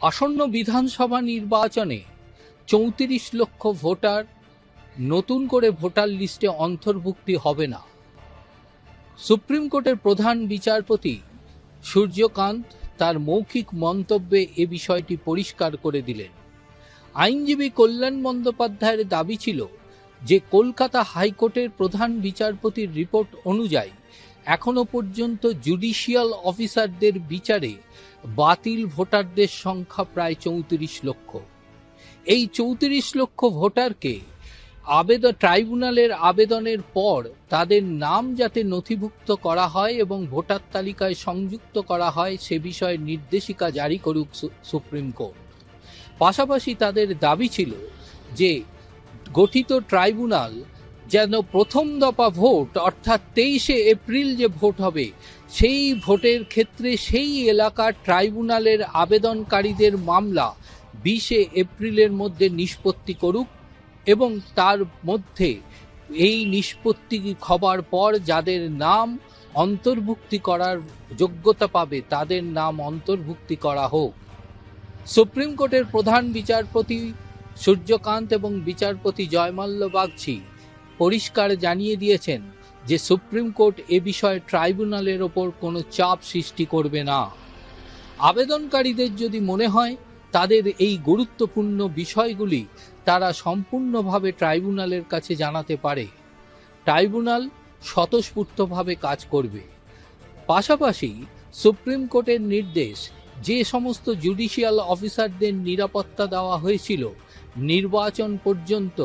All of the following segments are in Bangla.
আসন্ন বিধানসভা নির্বাচনে ৩৪ লক্ষ ভোটার নতুন করে ভোটার লিস্টে অন্তর্ভুক্তি হবে না। সুপ্রিম কোর্টের প্রধান বিচারপতি সূর্যকান্ত তার মৌখিক মন্তব্যে এ বিষয়টি পরিষ্কার করে দিলেন। আইনজীবী কল্যাণ বন্দ্যোপাধ্যায়ের দাবি ছিল যে কলকাতা হাইকোর্টের প্রধান বিচারপতির রিপোর্ট অনুযায়ী এখনো পর্যন্ত জুডিশিয়াল অফিসারদের বিচারে বাতিল ভোটারদের সংখ্যা প্রায় ৩৪ লক্ষ। এই ৩৪ লক্ষ ভোটারকে ট্রাইব্যুনালের আবেদনের পর তাদের নাম যাতে নথিভুক্ত করা হয় এবং ভোটার তালিকায় সংযুক্ত করা হয় সে বিষয়ে নির্দেশিকা জারি করুক সুপ্রিম কোর্ট। পাশাপাশি তাদের দাবি ছিল যে গঠিত ট্রাইব্যুনাল যেন প্রথম দফা ভোট অর্থাৎ ২৩শে এপ্রিল যে ভোট হবে সেই ভোটের ক্ষেত্রে সেই এলাকার ট্রাইব্যুনালের আবেদনকারীদের মামলা ২০শে এপ্রিলের মধ্যে নিষ্পত্তি করুক এবং তার মধ্যে এই নিষ্পত্তি হবার পর যাদের নাম অন্তর্ভুক্তি করার যোগ্যতা পাবে তাদের নাম অন্তর্ভুক্তি করা হোক। সুপ্রিম কোর্টের প্রধান বিচারপতি সূর্যকান্ত এবং বিচারপতি জয়মাল্য বাগচি পরিষ্কার জানিয়ে দিয়েছেন যে সুপ্রিম কোর্ট এ বিষয়ে ট্রাইব্যুনালের ওপর কোনো চাপ সৃষ্টি করবে না। আবেদনকারীদের যদি মনে হয় তাদের এই গুরুত্বপূর্ণ বিষয়গুলি তারা সম্পূর্ণভাবে ট্রাইব্যুনালের কাছে জানাতে পারে। ট্রাইব্যুনাল স্বতঃস্ফূর্তভাবে কাজ করবে। পাশাপাশি সুপ্রিম কোর্টের নির্দেশ, যে সমস্ত জুডিশিয়াল অফিসারদের নিরাপত্তা দেওয়া হয়েছিল নির্বাচন পর্যন্ত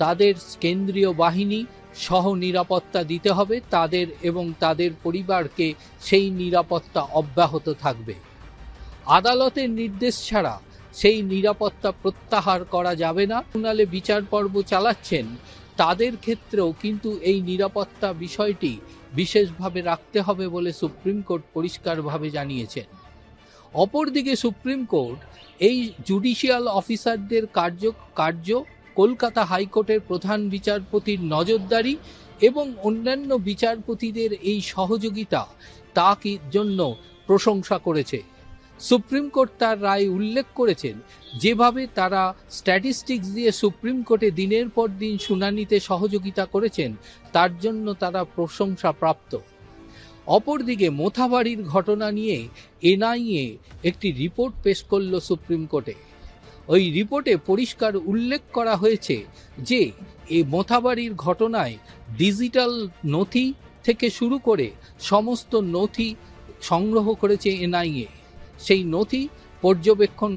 তাদের কেন্দ্রীয় বাহিনী সহ নিরাপত্তা দিতে হবে তাদের এবং তাদের পরিবারকে সেই নিরাপত্তা অব্যাহত থাকবে। আদালতের নির্দেশ ছাড়া সেই নিরাপত্তা প্রত্যাহার করা যাবে না। ট্রাইব্যুনালে বিচার পর্ব চালাচ্ছেন তাদের ক্ষেত্রেও কিন্তু এই নিরাপত্তা বিষয়টি বিশেষভাবে রাখতে হবে বলে সুপ্রিম কোর্ট পরিষ্কারভাবে জানিয়েছেন। অপরদিকে সুপ্রিম কোর্ট এই জুডিশিয়াল অফিসারদের কার্য কলকাতা হাইকোর্টের প্রধান বিচারপতির নজরদারি এবং অন্যান্য বিচারপতিদের এই সহযোগিতা তার জন্য প্রশংসা করেছে। সুপ্রিম কোর্ট তার রায় উল্লেখ করেছেন যেভাবে তারা স্ট্যাটিস্টিক্স দিয়ে সুপ্রিম কোর্টে দিনের পর দিন শুনানিতে সহযোগিতা করেছেন তার জন্য তারা প্রশংসা প্রাপ্ত। অপরদিকে মোথাবাড়ির ঘটনা নিয়ে এনআইএ একটি রিপোর্ট পেশ করল সুপ্রিম কোর্টে। ওই রিপোর্টে পরিষ্কার উল্লেখ করা হয়েছে যে এই মোথাবাড়ির ঘটনায় ডিজিটাল নথি থেকে শুরু করে সমস্ত নথি সংগ্রহ করেছে এনআইএ। সেই নথি পর্যবেক্ষণ